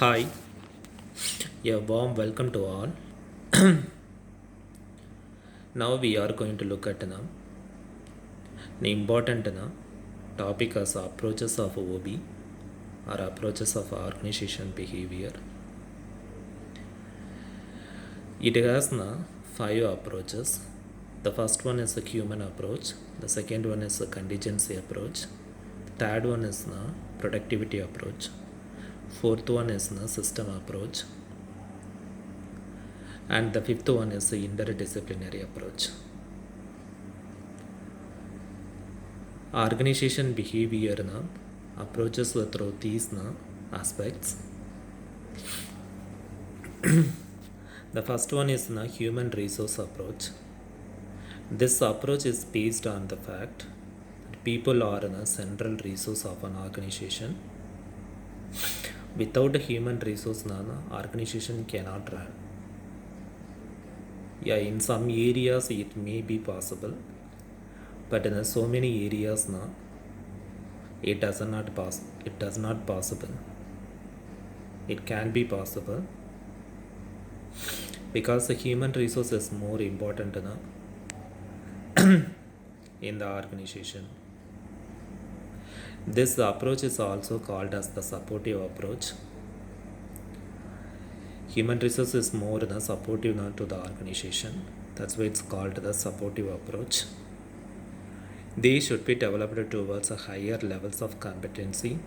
Hi, a warm welcome to all. Now we are going to look at the important topic as approaches of OB or approaches of organization behavior. It has five approaches. The first one is the human approach. The second one is the contingency approach. The third one is the productivity approach. Fourth one is the system approach. And the fifth one is the interdisciplinary approach. Organization behavior approaches through these aspects. The first one is human resource approach. This approach is based on the fact that people are a central resource of an organization. Without a human resource, organization cannot run. Yeah, in some areas it may be possible, but in so many areas it does not possible. It can be possible because the human resource is more important in the organization. This approach is also called as the supportive approach. Human resource is more supportive to the organization. That's why it's called the supportive approach. They should be developed towards a higher levels of competency,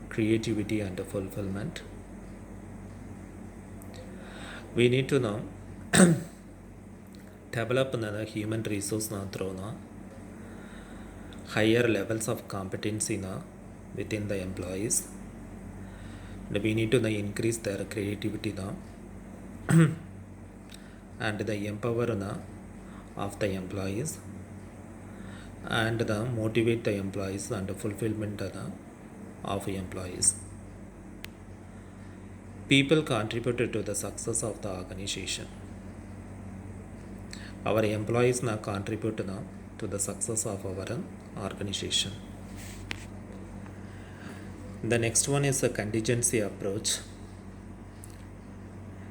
creativity, and fulfillment. We need to now develop the human resource through higher levels of competency within the employees. And we need to increase their creativity and the empower of the employees and motivate the employees and fulfillment of employees. People contributed to the success of the organization. Our employees now contribute to the success of our organization. The next one is a contingency approach.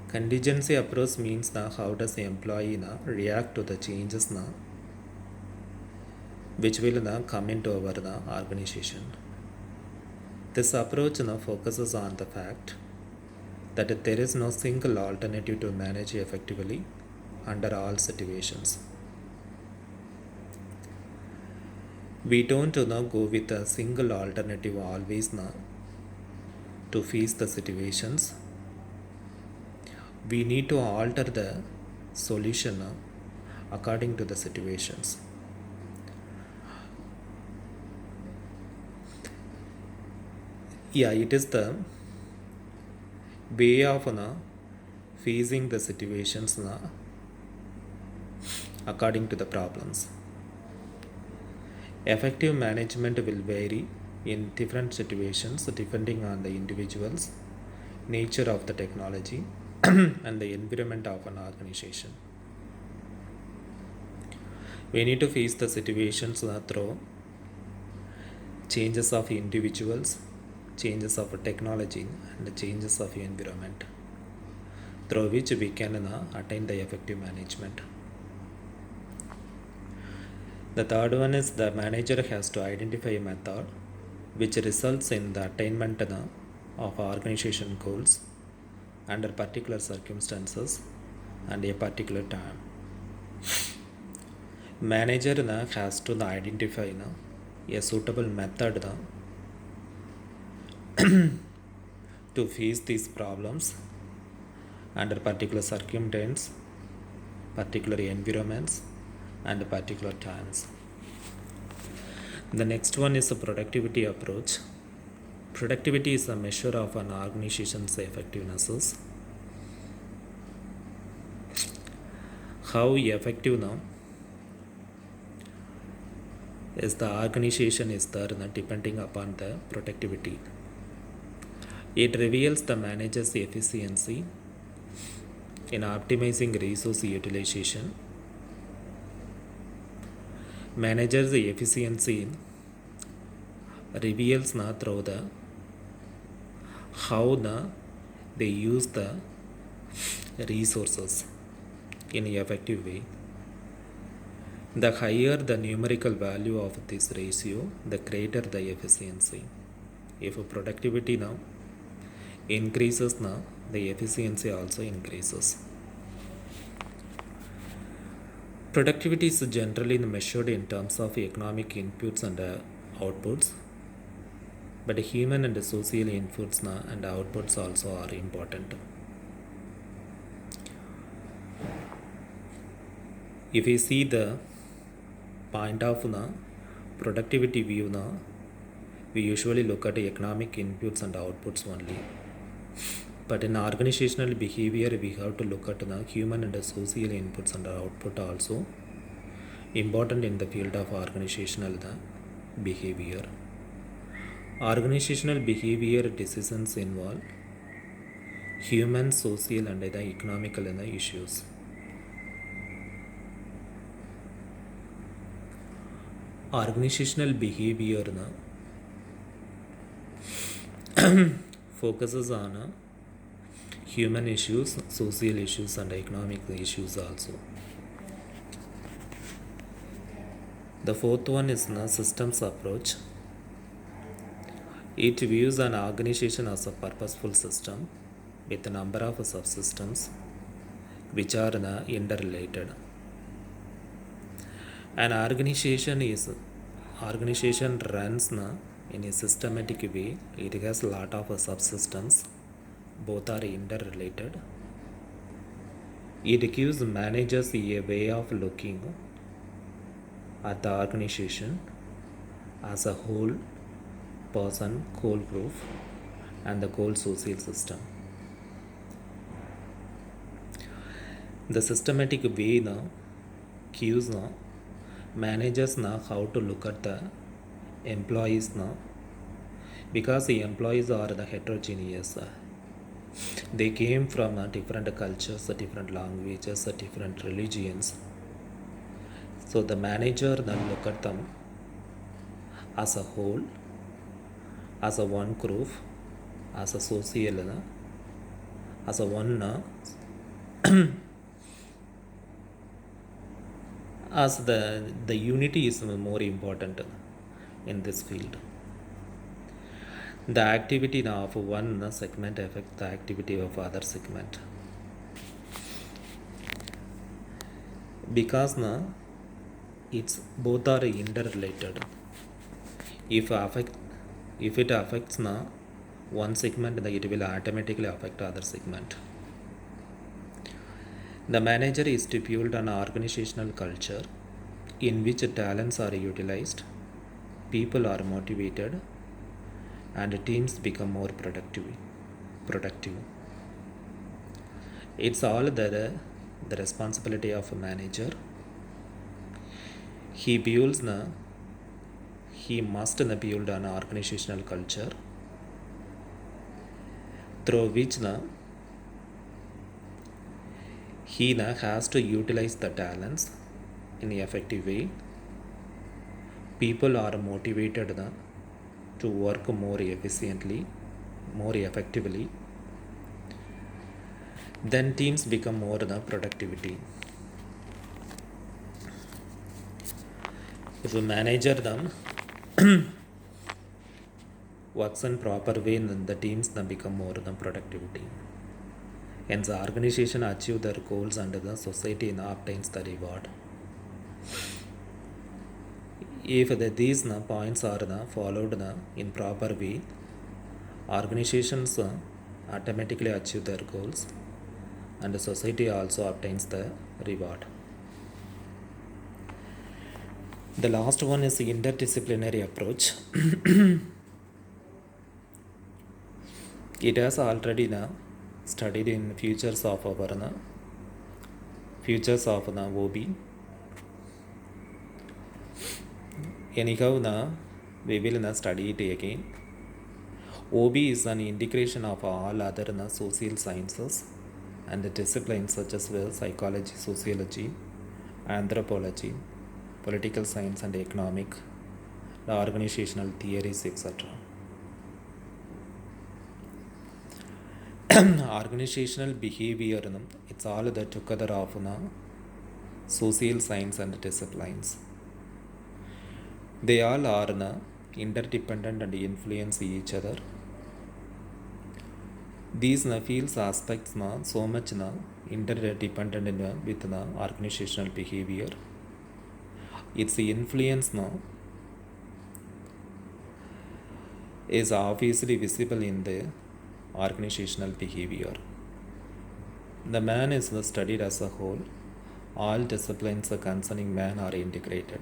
Contingency approach means how does the employee react to the changes which will come into our organization. This approach focuses on the fact that there is no single alternative to manage effectively under all situations. We don't go with a single alternative always to face the situations. We need to alter the solution according to the situations. Yeah, it is the way of facing the situations according to the problems. Effective management will vary in different situations depending on the individuals, nature of the technology, and the environment of an organization. We need to face the situations through changes of individuals, changes of technology, and changes of environment, through which we can attain the effective management. The third one is the manager has to identify a method which results in the attainment of organization goals under particular circumstances and a particular time. Manager has to identify a suitable method to face these problems under particular circumstances, particular environments, and particular times. The next one is a productivity approach. Productivity is a measure of an organization's effectiveness. How effective is the organization is there depending upon the productivity. It reveals the manager's efficiency in optimizing resource utilization. Manager's efficiency reveals through the how the they use the resources in an effective way. The higher the numerical value of this ratio, the greater the efficiency. If productivity now increases now, the efficiency also increases. Productivity is generally measured in terms of economic inputs and outputs, but human and social inputs and outputs also are important. If we see the point of productivity view, we usually look at economic inputs and outputs only. But in organizational behavior, we have to look at the human and social inputs and output also important in the field of organizational behavior. Organizational behavior decisions involve human, social, and the economical issues. Organizational behavior focuses on human issues, social issues, and economic issues also. The fourth one is systems approach. It views an organization as a purposeful system with a number of subsystems which are interrelated. An organization runs in a systematic way. It has a lot of subsystems. Both are interrelated. It gives managers a way of looking at the organization as a whole person, whole group, and the whole social system. The systematic way gives managers how to look at the employees because the employees are the heterogeneous. They came from different cultures, different languages, different religions. So the manager then look at them as a whole, as a one group, as a social, as a one, as the unity is more important in this field. The activity of one segment affects the activity of other segment. Because it's both are interrelated. If it affects one segment, it will automatically affect other segment. The manager is to build an organizational culture in which talents are utilized, people are motivated, and teams become more productive. It's all the responsibility of a manager. He must build an organizational culture through which he has to utilize the talents in an effective way. People are motivated to work more efficiently, more effectively. Then teams become more productivity. If a manager works in proper way, then the teams become more productivity. Hence, the organization achieve their goals and the society obtains the reward. If these points are followed in proper way, organizations automatically achieve their goals and the society also obtains the reward. The last one is the interdisciplinary approach. It has already studied in futures of OB. Anyhow, we will study it again. OB is an integration of all other social sciences and disciplines such as psychology, sociology, anthropology, political science and economic, the organizational theories, etc. organizational behavior it's all the together of social science and disciplines. They all are interdependent and influence each other. These fields aspects so much interdependent with the organizational behavior. Its influence is obviously visible in the organizational behavior. The man is studied as a whole. All disciplines concerning man are integrated.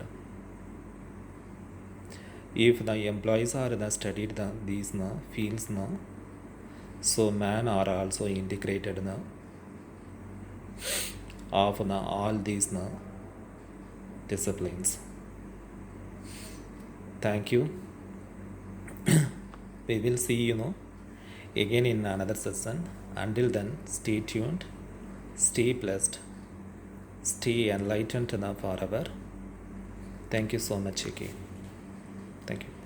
If the employees are studied these fields, so man are also integrated of all these disciplines. Thank you. We will see again in another session. Until then, stay tuned, stay blessed, stay enlightened forever. Thank you so much again. Thank you.